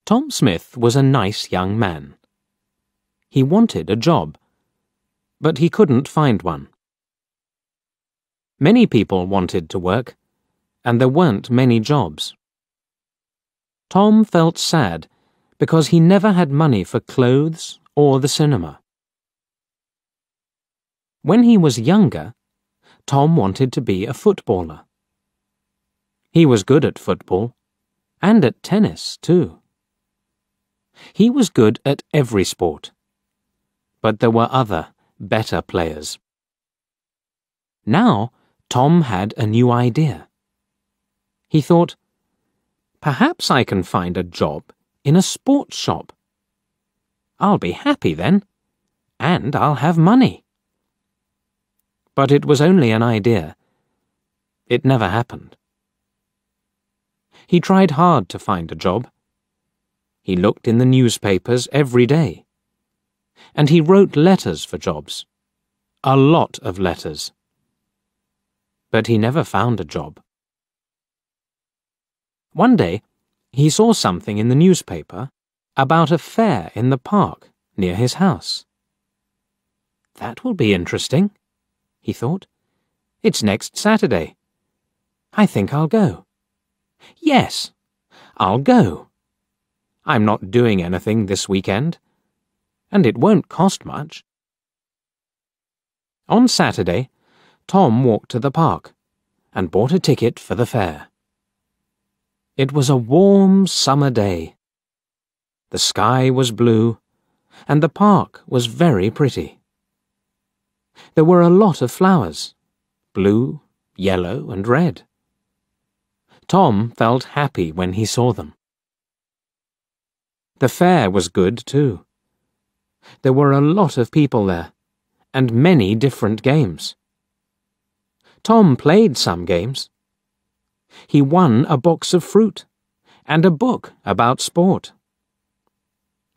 Tom Smith was a nice young man. He wanted a job, but he couldn't find one. Many people wanted to work, and there weren't many jobs. Tom felt sad because he never had money for clothes or the cinema. When he was younger, Tom wanted to be a footballer. He was good at football, and at tennis, too. He was good at every sport, but there were other, better players. Now, Tom had a new idea. He thought, perhaps I can find a job in a sports shop. I'll be happy then, and I'll have money. But it was only an idea. It never happened. He tried hard to find a job. He looked in the newspapers every day. And he wrote letters for jobs. A lot of letters. But he never found a job. One day, he saw something in the newspaper about a fair in the park near his house. That will be interesting, he thought. It's next Saturday. I think I'll go. Yes, I'll go. I'm not doing anything this weekend, and it won't cost much. On Saturday, Tom walked to the park and bought a ticket for the fair. It was a warm summer day. The sky was blue, and the park was very pretty. There were a lot of flowers, blue, yellow, and red. Tom felt happy when he saw them. The fair was good, too. There were a lot of people there, and many different games. Tom played some games. He won a box of fruit and a book about sport.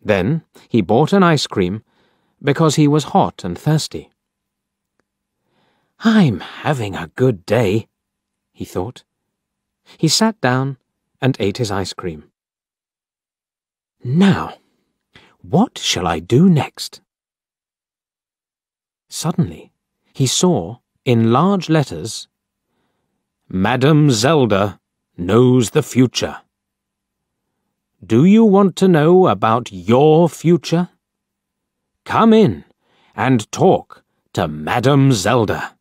Then he bought an ice cream because he was hot and thirsty. I'm having a good day, he thought. He sat down and ate his ice cream. Now, what shall I do next? Suddenly, he saw, in large letters, Madam Zelda knows the future. Do you want to know about your future? Come in and talk to Madam Zelda.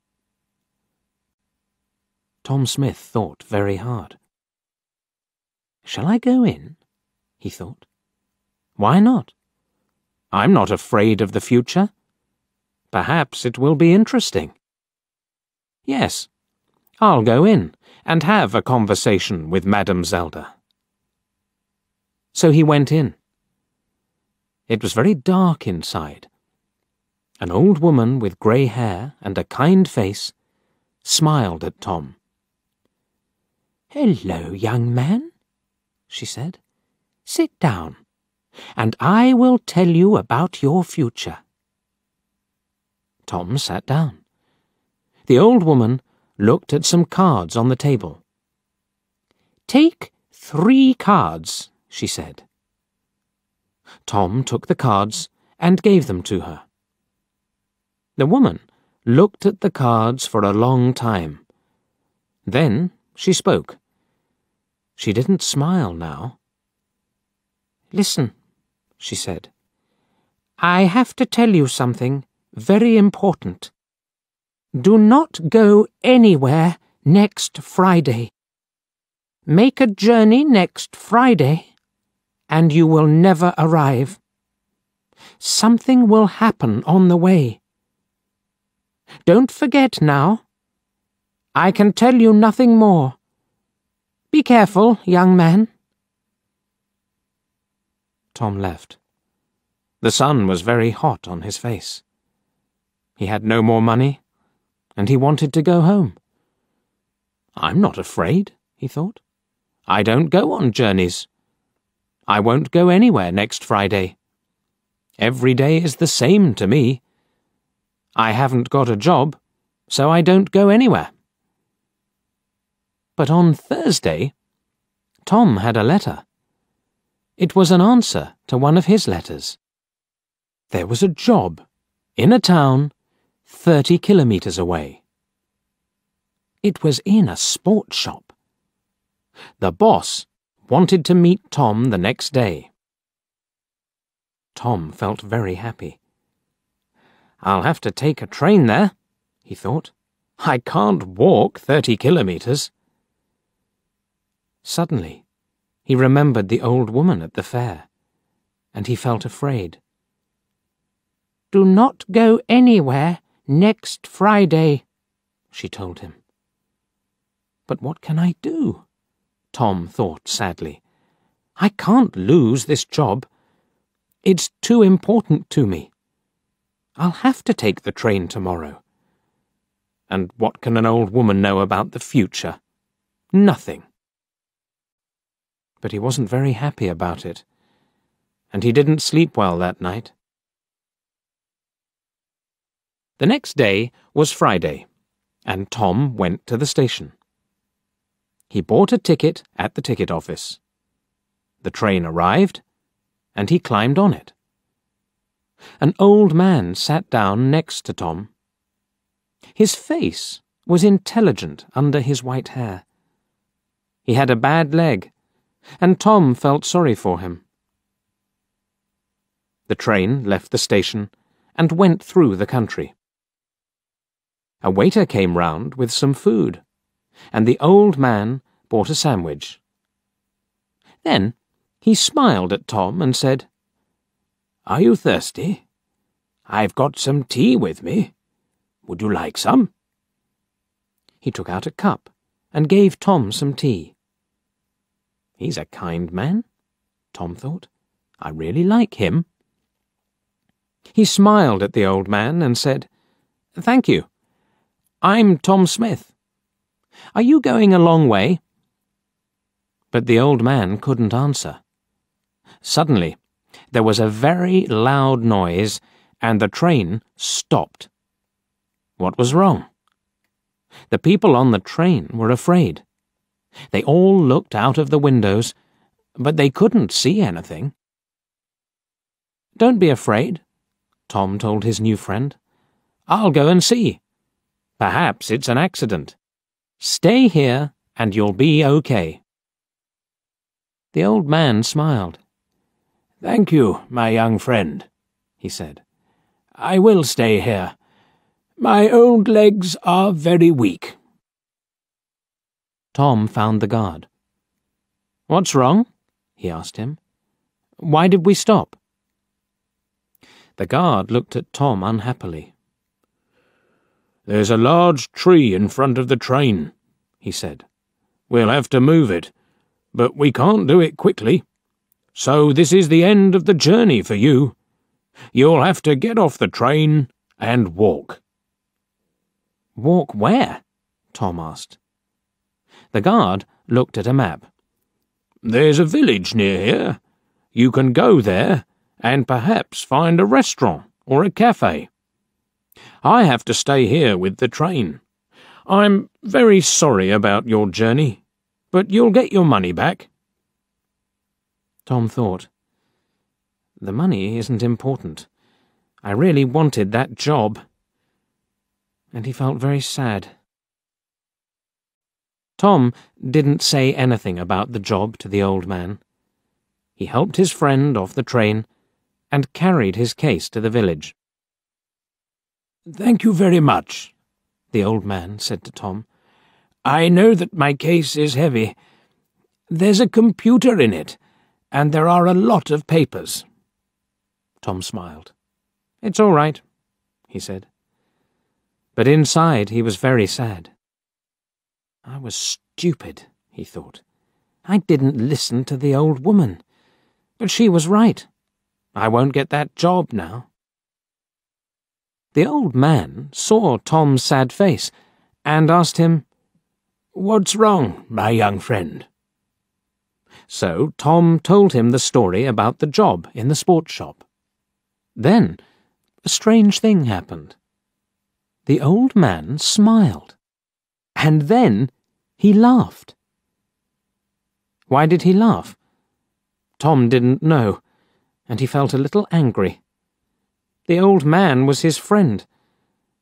Tom Smith thought very hard. Shall I go in? He thought. Why not? I'm not afraid of the future. Perhaps it will be interesting. Yes, I'll go in and have a conversation with Madam Zelda. So he went in. It was very dark inside. An old woman with grey hair and a kind face smiled at Tom. Hello, young man, she said. Sit down, and I will tell you about your future. Tom sat down. The old woman looked at some cards on the table. Take 3 cards, she said. Tom took the cards and gave them to her. The woman looked at the cards for a long time. Then she spoke. She didn't smile now. Listen, she said. I have to tell you something very important. Do not go anywhere next Friday. Make a journey next Friday, and you will never arrive. Something will happen on the way. Don't forget now. I can tell you nothing more. Be careful, young man. Tom left. The sun was very hot on his face. He had no more money, and he wanted to go home. I'm not afraid, he thought. I don't go on journeys. I won't go anywhere next Friday. Every day is the same to me. I haven't got a job, so I don't go anywhere. But on Thursday, Tom had a letter. It was an answer to one of his letters. There was a job in a town 30 kilometers away. It was in a sports shop. The boss wanted to meet Tom the next day. Tom felt very happy. I'll have to take a train there, he thought. I can't walk 30 kilometers. Suddenly, he remembered the old woman at the fair, and he felt afraid. "Do not go anywhere next Friday," she told him. "But what can I do?" Tom thought sadly. "I can't lose this job. It's too important to me. I'll have to take the train tomorrow. And what can an old woman know about the future? Nothing." But he wasn't very happy about it, and he didn't sleep well that night. The next day was Friday, and Tom went to the station. He bought a ticket at the ticket office. The train arrived, and he climbed on it. An old man sat down next to Tom. His face was intelligent under his white hair. He had a bad leg, and Tom felt sorry for him. The train left the station and went through the country. A waiter came round with some food, and the old man bought a sandwich. Then he smiled at Tom and said, "Are you thirsty? I've got some tea with me. Would you like some?" He took out a cup and gave Tom some tea. He's a kind man, Tom thought. I really like him. He smiled at the old man and said, "Thank you. I'm Tom Smith. Are you going a long way?" But the old man couldn't answer. Suddenly, there was a very loud noise, and the train stopped. What was wrong? The people on the train were afraid. They all looked out of the windows, but they couldn't see anything. "Don't be afraid," Tom told his new friend. "I'll go and see. Perhaps it's an accident. Stay here and you'll be okay." The old man smiled. "Thank you, my young friend," he said. "I will stay here. My old legs are very weak." Tom found the guard. "What's wrong?" he asked him. "Why did we stop?" The guard looked at Tom unhappily. "There's a large tree in front of the train," he said. "We'll have to move it, but we can't do it quickly. So this is the end of the journey for you. You'll have to get off the train and walk." "Walk where?" Tom asked. The guard looked at a map. "There's a village near here. You can go there and perhaps find a restaurant or a cafe. I have to stay here with the train. I'm very sorry about your journey, but you'll get your money back." Tom thought, "The money isn't important. I really wanted that job." And he felt very sad. Tom didn't say anything about the job to the old man. He helped his friend off the train and carried his case to the village. "Thank you very much," the old man said to Tom. "I know that my case is heavy. There's a computer in it, and there are a lot of papers." Tom smiled. "It's all right," he said. But inside he was very sad. I was stupid, he thought. I didn't listen to the old woman. But she was right. I won't get that job now. The old man saw Tom's sad face and asked him, "What's wrong, my young friend?" So Tom told him the story about the job in the sports shop. Then a strange thing happened. The old man smiled, and then he laughed. Why did he laugh? Tom didn't know, and he felt a little angry. The old man was his friend,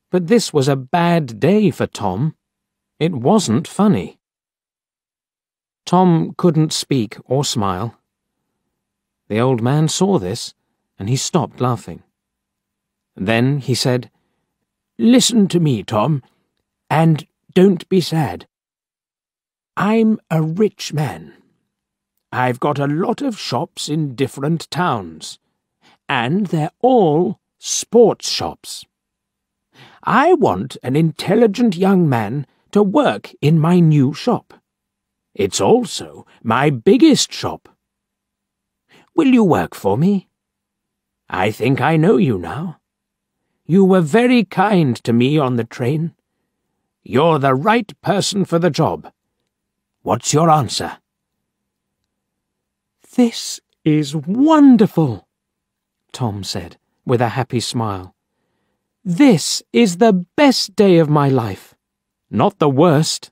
but this was a bad day for Tom. It wasn't funny. Tom couldn't speak or smile. The old man saw this, and he stopped laughing. Then he said, "Listen to me, Tom, and don't be sad. I'm a rich man. I've got a lot of shops in different towns, and they're all sports shops. I want an intelligent young man to work in my new shop. It's also my biggest shop. Will you work for me? I think I know you now. You were very kind to me on the train. You're the right person for the job. What's your answer?" "This is wonderful," Tom said, with a happy smile. "This is the best day of my life. Not the worst."